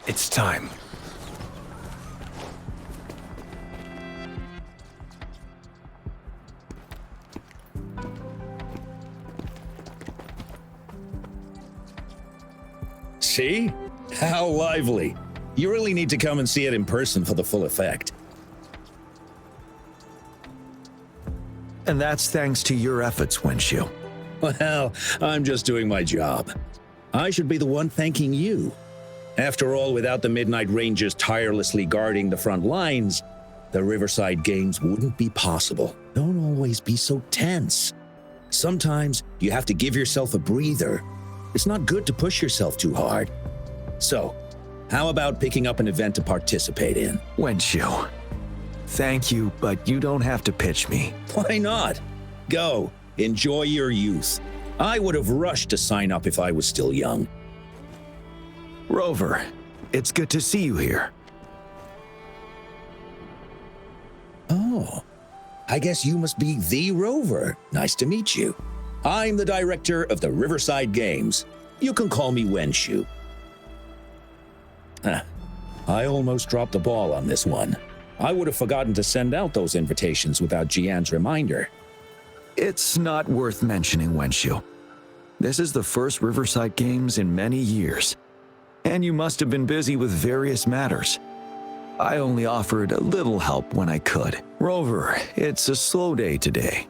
It's time. See? How lively. You really need to come and see it in person for the full effect. And that's thanks to your efforts, Wenshu. Well, I'm just doing my job. I should be the one thanking you. After all, without the Midnight Rangers tirelessly guarding the front lines, the Riverside Games wouldn't be possible. Don't always be so tense. Sometimes you have to give yourself a breather. It's not good to push yourself too hard. So, how about picking up an event to participate in? Wenshu, thank you, but you don't have to pitch me. Why not? Go, enjoy your youth. I would have rushed to sign up if I was still young. Rover, it's good to see you here. Oh, I guess you must be the Rover. Nice to meet you. I'm the director of the Riverside Games. You can call me Wenshu. I almost dropped the ball on this one. I would have forgotten to send out those invitations without Jiyan's reminder. It's not worth mentioning, Wenshu. This is the first Riverside Games in many years, and you must have been busy with various matters. I only offered a little help when I could. Rover, it's a slow day today.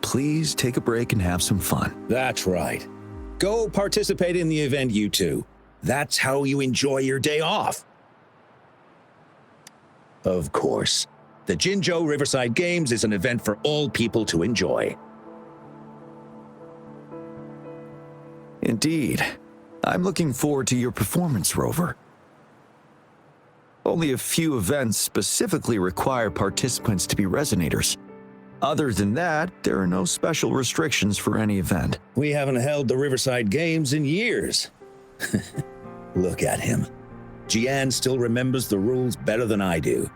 Please take a break and have some fun. That's right. Go participate in the event, you two. That's how you enjoy your day off. Of course, the Jinzhou Riverside Games is an event for all people to enjoy. Indeed. I'm looking forward to your performance, Rover. Only a few events specifically require participants to be Resonators. Other than that, there are no special restrictions for any event. We haven't held the Riverside Games in years. Look at him. Jiyan still remembers the rules better than I do.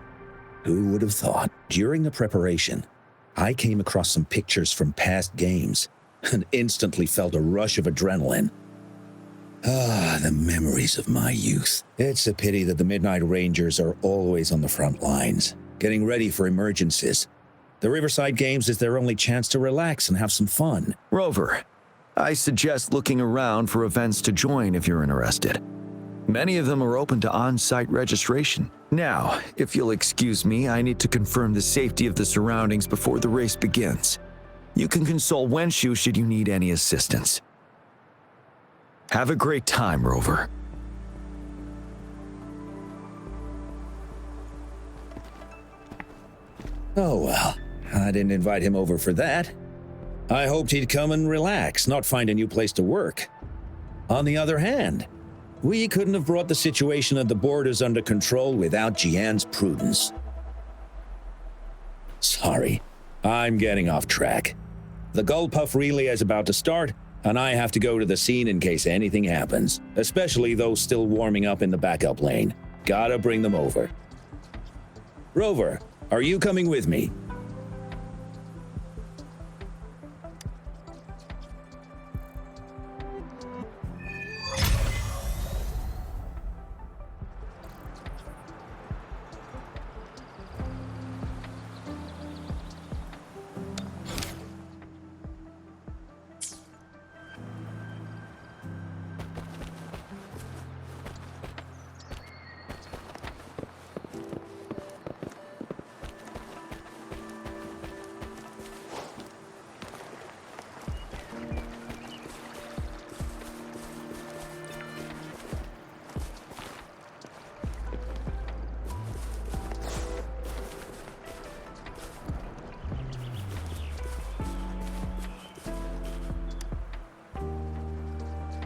Who would have thought? During the preparation, I came across some pictures from past games and instantly felt a rush of adrenaline. Ah, the memories of my youth. It's a pity that the Midnight Rangers are always on the front lines, getting ready for emergencies. The Riverside Games is their only chance to relax and have some fun. Rover, I suggest looking around for events to join if you're interested. Many of them are open to on-site registration. Now, if you'll excuse me, I need to confirm the safety of the surroundings before the race begins. You can consult Wenshu should you need any assistance. Have a great time, Rover. Oh well, I didn't invite him over for that. I hoped he'd come and relax, not find a new place to work. On the other hand, we couldn't have brought the situation at the borders under control without Jiyan's prudence. Sorry, I'm getting off track. The Gullpuff relay is about to start, and I have to go to the scene in case anything happens, especially those still warming up in the backup lane. Gotta bring them over. Rover, are you coming with me?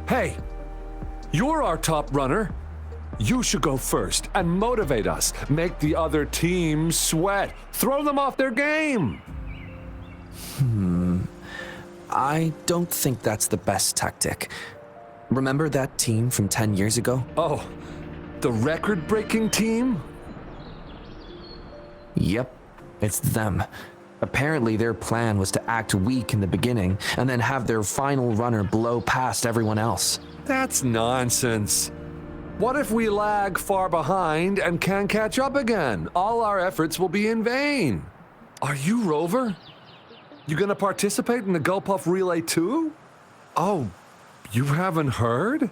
Hey, you're our top runner. You should go first and motivate us. Make the other team sweat. Throw them off their game. I don't think that's the best tactic. Remember that team from 10 years ago? Oh, the record-breaking team? Yep, it's them. Apparently their plan was to act weak in the beginning and then have their final runner blow past everyone else. That's nonsense. What if we lag far behind and can't catch up again? All our efforts will be in vain. Are you Rover? You gonna participate in the Gulpuff Relay too? Oh, you haven't heard?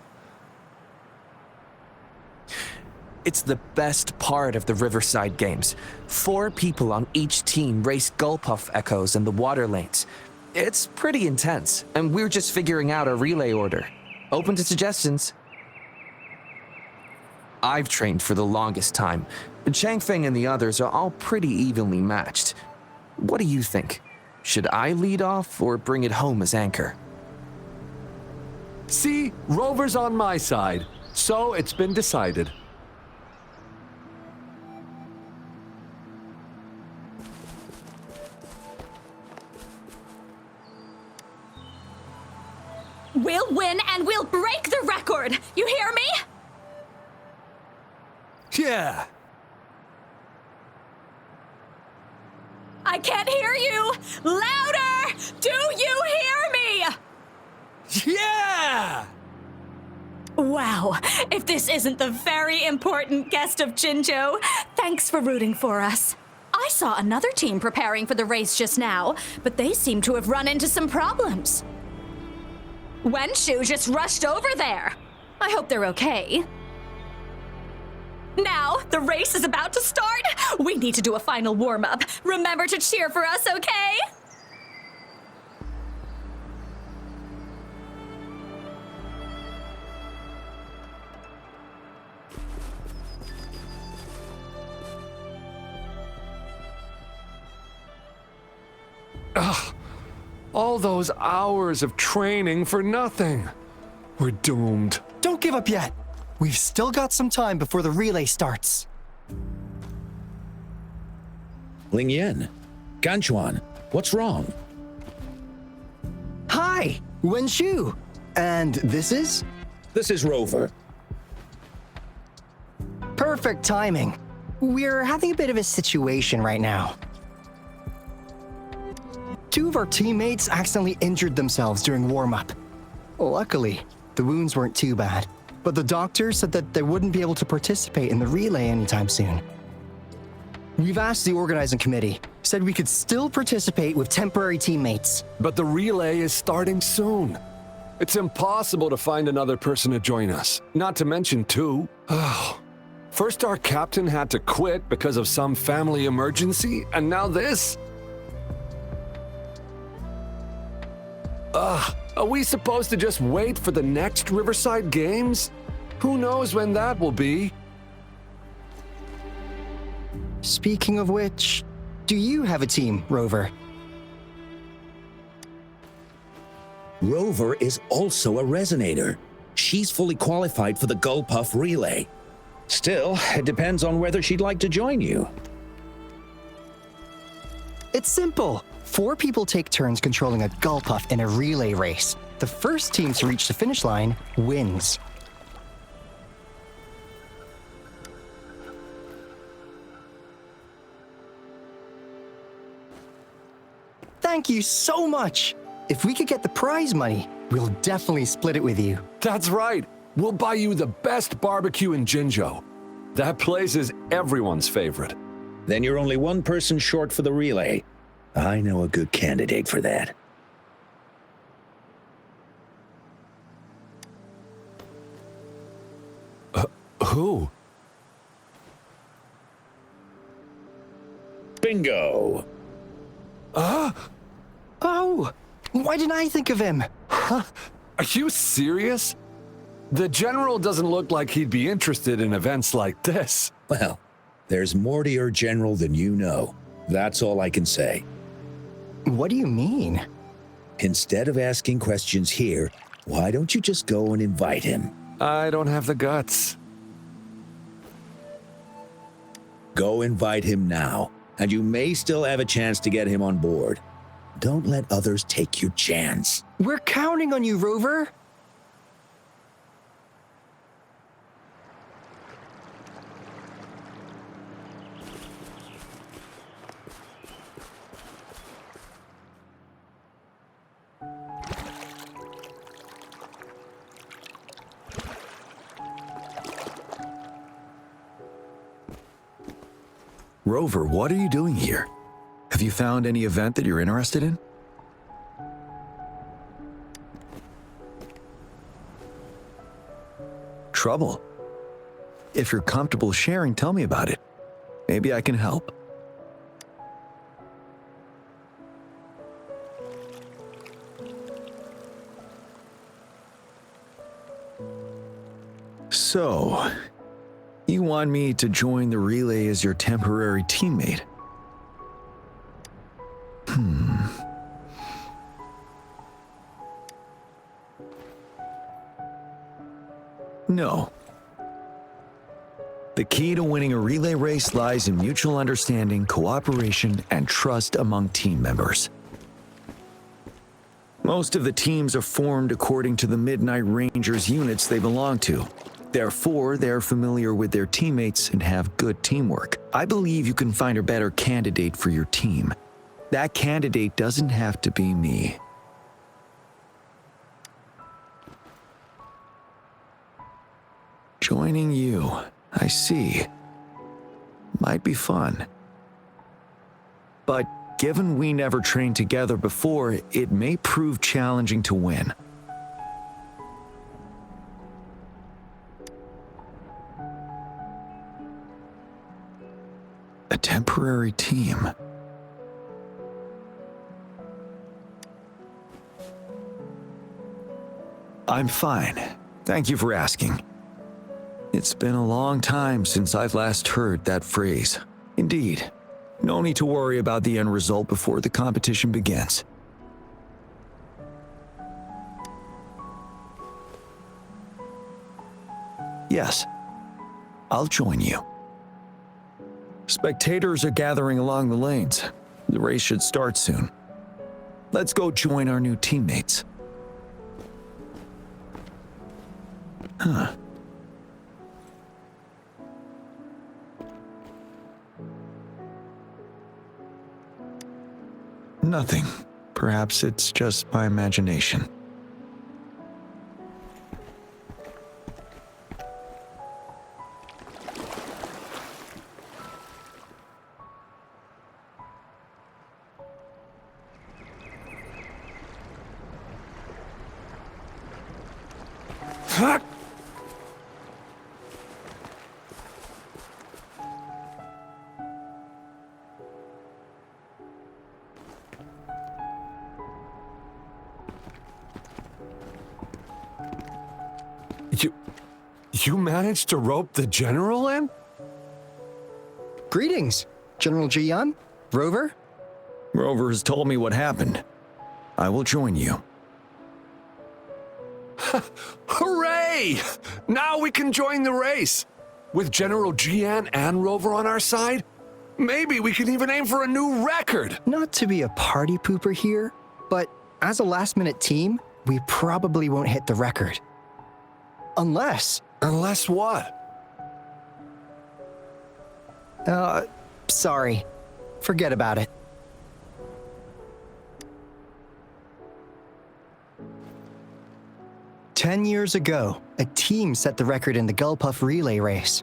It's the best part of the Riverside Games. 4 people on each team race Gulpuff Echoes in the water lanes. It's pretty intense, and we're just figuring out a relay order. Open to suggestions. I've trained for the longest time. Changfeng and the others are all pretty evenly matched. What do you think? Should I lead off or bring it home as anchor? See, Rover's on my side, so it's been decided. We'll win and we'll break the record! You hear me? Yeah. I can't hear you! Louder! Do you hear me? Yeah! Wow, if this isn't the very important guest of Jinzhou, thanks for rooting for us. I saw another team preparing for the race just now, but they seem to have run into some problems. Wenshu just rushed over there. I hope they're okay. Now, the race is about to start. We need to do a final warm-up. Remember to cheer for us, okay? All those hours of training for nothing. We're doomed. Don't give up yet. We've still got some time before the relay starts. Ling Yan, Ganchuan, what's wrong? Hi, Wenshu. And this is? This is Rover. Perfect timing. We're having a bit of a situation right now. 2 of our teammates accidentally injured themselves during warm-up. Luckily, the wounds weren't too bad, but the doctor said that they wouldn't be able to participate in the relay anytime soon. We've asked the organizing committee, said we could still participate with temporary teammates. But the relay is starting soon. It's impossible to find another person to join us, not to mention 2. First our captain had to quit because of some family emergency, and now this? Are we supposed to just wait for the next Riverside Games? Who knows when that will be? Speaking of which, do you have a team, Rover? Rover is also a resonator. She's fully qualified for the Gulpuff Relay. Still, it depends on whether she'd like to join you. It's simple. 4 people take turns controlling a Gulpuff in a relay race. The first team to reach the finish line wins. Thank you so much. If we could get the prize money, we'll definitely split it with you. That's right. We'll buy you the best barbecue in Jinzhou. That place is everyone's favorite. Then you're only 1 person short for the relay. I know a good candidate for that. Who? Bingo! Oh, why didn't I think of him? Are you serious? The general doesn't look like he'd be interested in events like this. Well, there's more to your general than you know. That's all I can say. What do you mean? Instead of asking questions here, why don't you just go and invite him? I don't have the guts. Go invite him now, and you may still have a chance to get him on board. Don't let others take your chance. We're counting on you, Rover. Rover, what are you doing here? Have you found any event that you're interested in? Trouble? If you're comfortable sharing, tell me about it. Maybe I can help. So, you want me to join the relay as your temporary teammate? No. The key to winning a relay race lies in mutual understanding, cooperation, and trust among team members. Most of the teams are formed according to the Midnight Rangers units they belong to. Therefore, they're familiar with their teammates and have good teamwork. I believe you can find a better candidate for your team. That candidate doesn't have to be me. Joining you, I see. Might be fun. But given we never trained together before, it may prove challenging to win. A temporary team. I'm fine. Thank you for asking. It's been a long time since I've last heard that phrase. Indeed, no need to worry about the end result before the competition begins. Yes, I'll join you. Spectators are gathering along the lanes. The race should start soon. Let's go join our new teammates. Huh. Nothing. Perhaps it's just my imagination. You managed to rope the general in? Greetings, General Jiyan, Rover. Rover has told me what happened. I will join you. Hooray! Now we can join the race. With General Jiyan and Rover on our side, maybe we can even aim for a new record. Not to be a party pooper here, but as a last-minute team, we probably won't hit the record. Unless what? Sorry. Forget about it. "10 years ago, a team set the record in the Gulpuff relay race.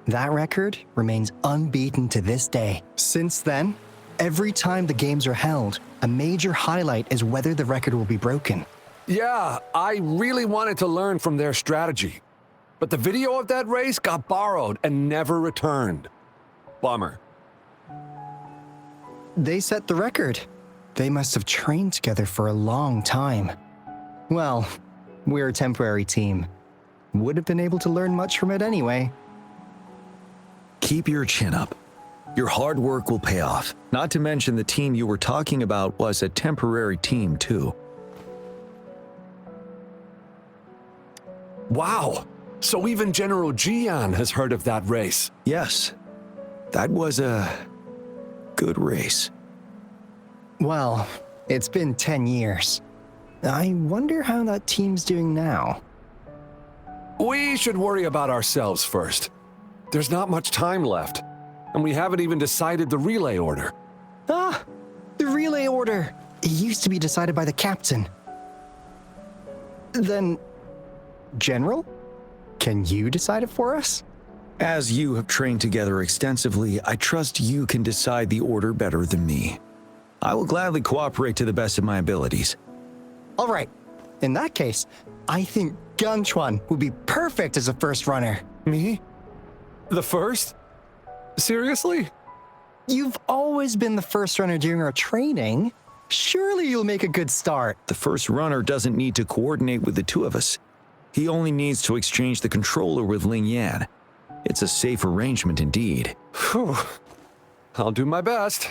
That record remains unbeaten to this day. Since then, every time the games are held, a major highlight is whether the record will be broken. Yeah, I really wanted to learn from their strategy. But the video of that race got borrowed and never returned. Bummer. They set the record. They must have trained together for a long time. Well, we're a temporary team. Would have been able to learn much from it anyway. Keep your chin up. Your hard work will pay off. Not to mention the team you were talking about was a temporary team too. Wow! So even General Jiyan has heard of that race. Yes, that was a good race. Well, it's been 10 years. I wonder how that team's doing now. We should worry about ourselves first. There's not much time left, and we haven't even decided the relay order. Ah, the relay order. It used to be decided by the captain. Then, General, can you decide it for us? As you have trained together extensively, I trust you can decide the order better than me. I will gladly cooperate to the best of my abilities. All right. In that case, I think Gunchuan would be perfect as a first runner. Me? The first? Seriously? You've always been the first runner during our training. Surely you'll make a good start. The first runner doesn't need to coordinate with the two of us. He only needs to exchange the controller with Ling Yan. It's a safe arrangement indeed. Phew. I'll do my best.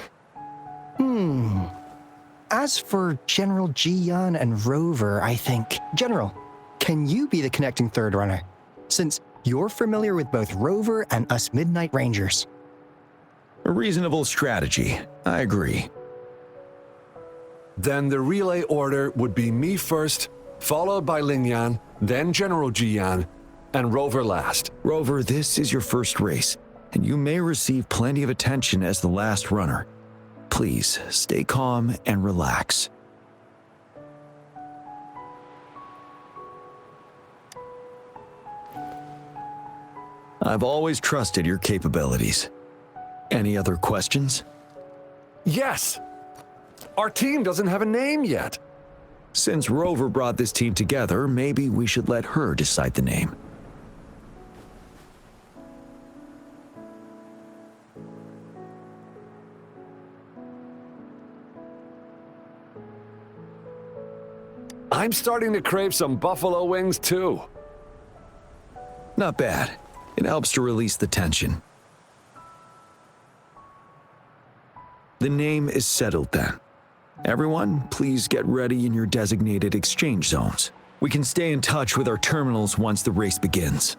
As for General Jiyan and Rover, I think. General, can you be the connecting third runner? Since you're familiar with both Rover and us Midnight Rangers. A reasonable strategy. I agree. Then the relay order would be me first, followed by Ling Yan, then General Jiyan, and Rover last. Rover, this is your first race, and you may receive plenty of attention as the last runner. Please, stay calm and relax. I've always trusted your capabilities. Any other questions? Yes! Our team doesn't have a name yet. Since Rover brought this team together, maybe we should let her decide the name. I'm starting to crave some buffalo wings too. Not bad. It helps to release the tension. The name is settled then. Everyone, please get ready in your designated exchange zones. We can stay in touch with our terminals once the race begins.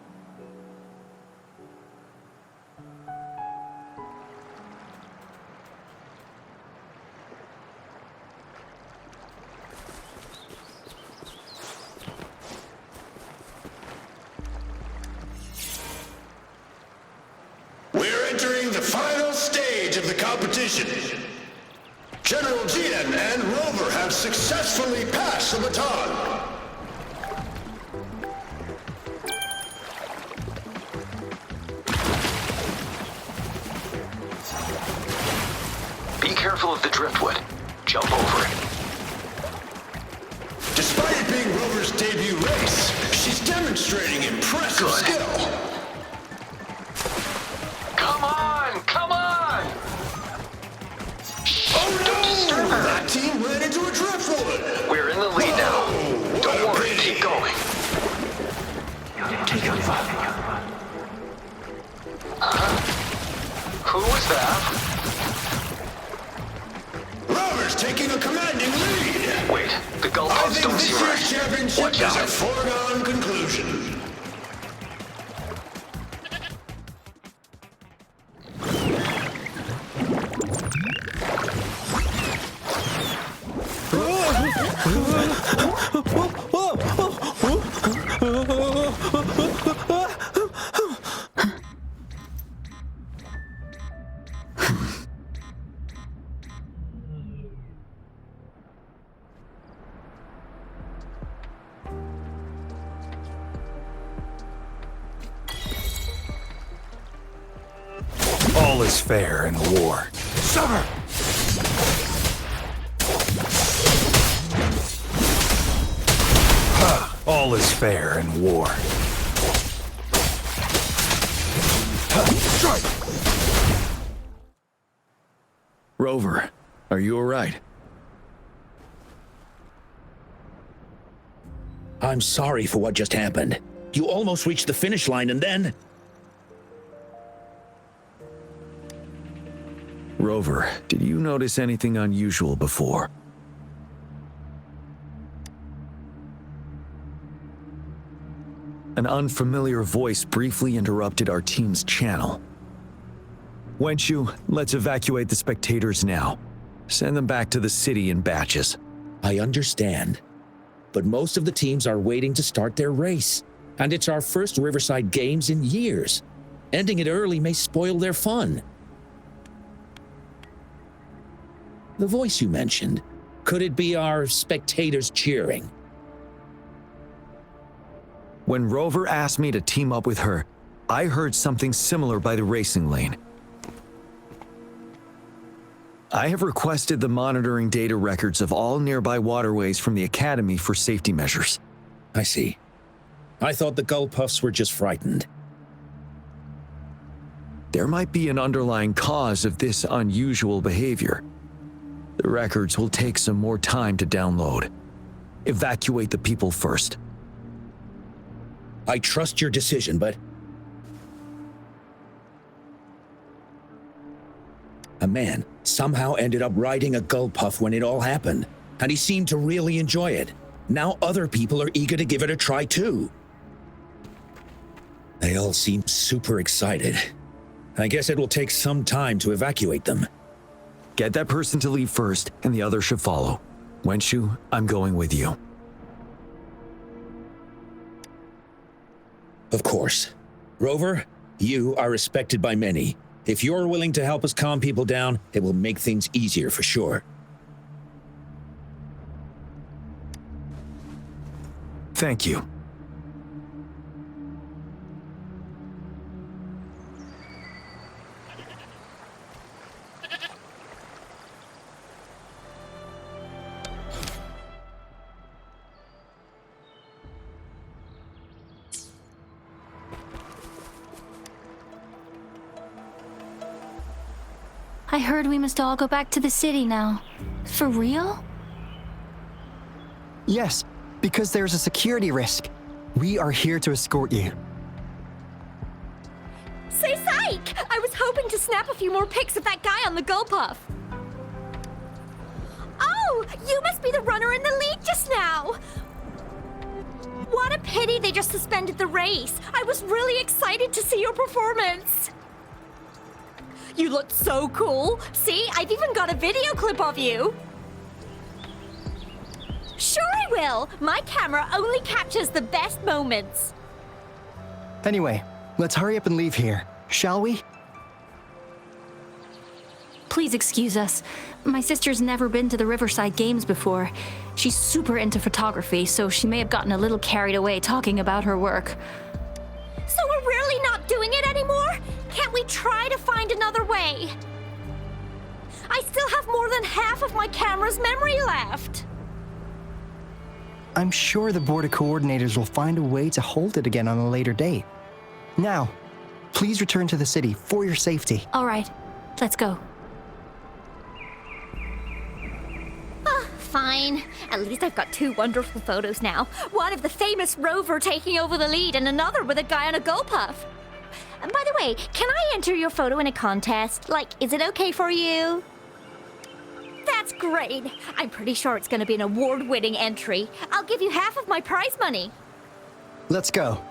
We're entering the final stage of the competition. General Jiyan and Rover have successfully passed the baton. Be careful of the driftwood. Jump over it. Despite it being Rover's debut race, she's demonstrating impressive Good. skill. Come on! Come on! Oh Don't disturb no! her. That team ran into a driftwood. We're in the lead now. Whoa, what Don't a worry, pity. keep going. Who was that? Rover's taking a commanding lead. Wait, the I goalposts think don't this seem year's right. championship Watch is a out. foregone conclusion. All is fair in war. Summer! All is fair in war. Strike! Rover, are you all right? I'm sorry for what just happened. You almost reached the finish line and then... Rover, did you notice anything unusual before? An unfamiliar voice briefly interrupted our team's channel. Wenchu, let's evacuate the spectators now. Send them back to the city in batches. I understand. But most of the teams are waiting to start their race. And it's our first Riverside Games in years. Ending it early may spoil their fun. The voice you mentioned, could it be our spectators cheering? When Rover asked me to team up with her, I heard something similar by the racing lane. I have requested the monitoring data records of all nearby waterways from the Academy for safety measures. I see. I thought the gull puffs were just frightened. There might be an underlying cause of this unusual behavior. The records will take some more time to download. Evacuate the people first. I trust your decision, but... A man somehow ended up riding a gull puff when it all happened, and he seemed to really enjoy it. Now other people are eager to give it a try too. They all seem super excited. I guess it will take some time to evacuate them. Get that person to leave first, and the others should follow. Wenshu, I'm going with you. Of course. Rover, you are respected by many. If you're willing to help us calm people down, it will make things easier for sure. Thank you. I heard we must all go back to the city now. For real? Yes, because there's a security risk. We are here to escort you. Say psych! I was hoping to snap a few more pics of that guy on the gull puff. Oh, you must be the runner in the lead just now. What a pity they just suspended the race. I was really excited to see your performance. You looked so cool. See, I've even got a video clip of you. Sure I will. My camera only captures the best moments. Anyway, let's hurry up and leave here, shall we? Please excuse us. My sister's never been to the Riverside Games before. She's super into photography, so she may have gotten a little carried away talking about her work. So we're really not doing it anymore? Can't we try to find another way? I still have more than half of my camera's memory left. I'm sure the board of coordinators will find a way to hold it again on a later date. Now, please return to the city for your safety. All right, let's go. Fine. At least I've got two wonderful photos now. One of the famous Rover taking over the lead and another with a guy on a gull puff. And by the way, can I enter your photo in a contest? Like, is it okay for you? That's great. I'm pretty sure it's going to be an award-winning entry. I'll give you half of my prize money. Let's go.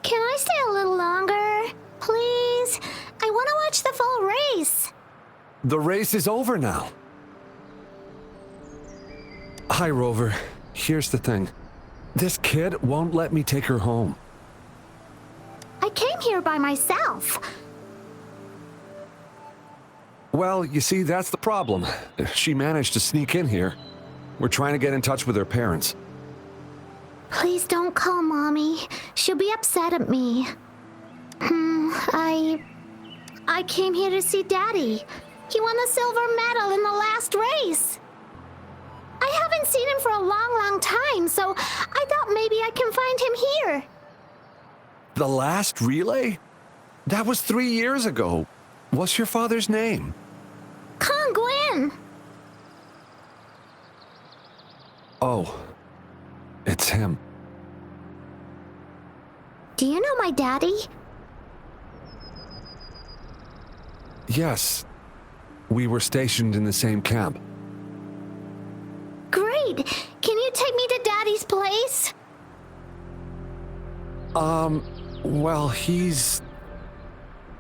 Can I stay a little longer? Please? I want to watch the full race. The race is over now. Hi, Rover. Here's the thing. This kid won't let me take her home. I came here by myself. Well, you see, that's the problem. She managed to sneak in here. We're trying to get in touch with her parents. Please don't call Mommy. She'll be upset at me. I came here to see Daddy. He won the silver medal in the last race. I haven't seen him for a long, long time, so I thought maybe I can find him here. The last relay? That was 3 years ago. What's your father's name? Kong Gwen. Oh, it's him. Do you know my daddy? Yes. We were stationed in the same camp. Great. Can you take me to Daddy's place? Well, he's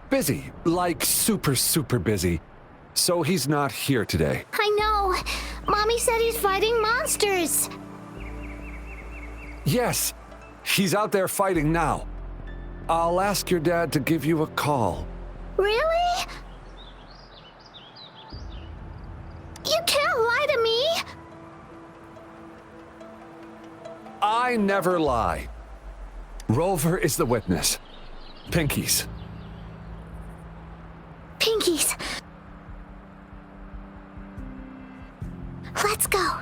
busy. Like super busy. So he's not here today. I know. Mommy said he's fighting monsters. Yes, He's out there fighting now. I'll ask your dad to give you a call. Really? You can't lie to me! I never lie. Rover is the witness. Pinkies. Pinkies. Let's go.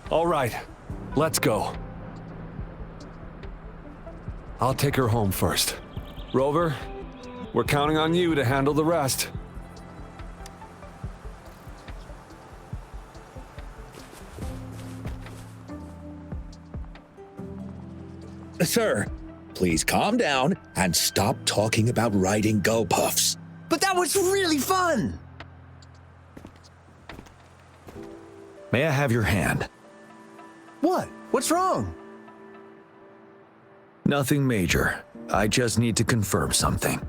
All right, let's go. I'll take her home first. Rover, we're counting on you to handle the rest. Sir, please calm down and stop talking about riding Gulpuffs. But that was really fun! May I have your hand? What? What's wrong? Nothing major. I just need to confirm something.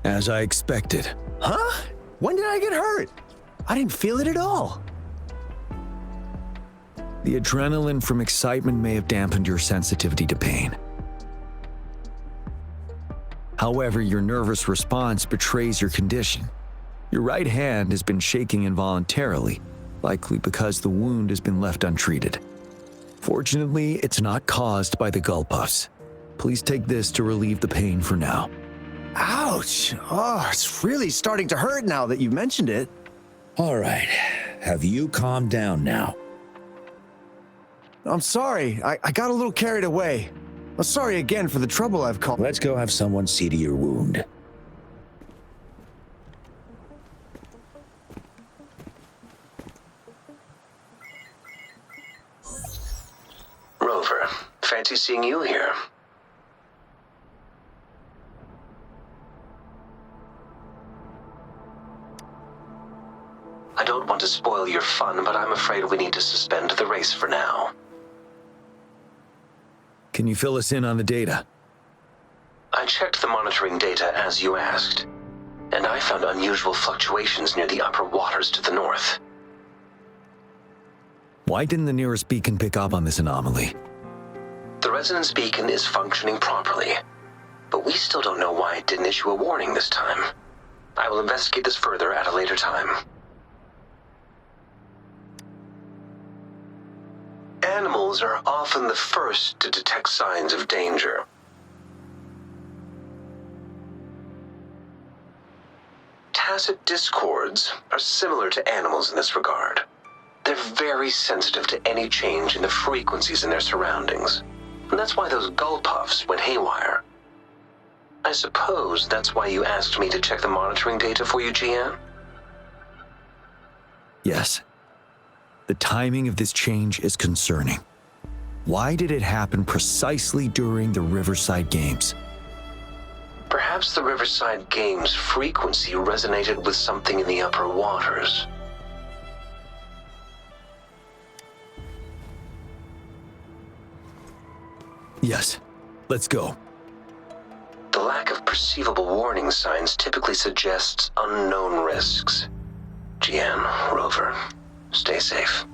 As I expected. Huh? When did I get hurt? I didn't feel it at all. The adrenaline from excitement may have dampened your sensitivity to pain. However, your nervous response betrays your condition. Your right hand has been shaking involuntarily, likely because the wound has been left untreated. Fortunately, it's not caused by the Gulpuffs. Please take this to relieve the pain for now. Ouch! Oh, it's really starting to hurt now that you mentioned it. All right, have you calmed down now? I'm sorry, I got a little carried away. I'm sorry again for the trouble I've caused. Let's go have someone see to your wound. Rover, fancy seeing you here. I don't want to spoil your fun, but I'm afraid we need to suspend the race for now. Can you fill us in on the data? I checked the monitoring data as you asked, and I found unusual fluctuations near the upper waters to the north. Why didn't the nearest beacon pick up on this anomaly? The resonance beacon is functioning properly, but we still don't know why it didn't issue a warning this time. I will investigate this further at a later time. Animals are often the first to detect signs of danger. Tacit discords are similar to animals in this regard. They're very sensitive to any change in the frequencies in their surroundings. And that's why those Gulpuffs went haywire. I suppose that's why you asked me to check the monitoring data for you, Jiyan? Yes. The timing of this change is concerning. Why did it happen precisely during the Riverside Games? Perhaps the Riverside Games' frequency resonated with something in the upper waters. Yes. Let's go. The lack of perceivable warning signs typically suggests unknown risks. Jiyan, Rover, stay safe.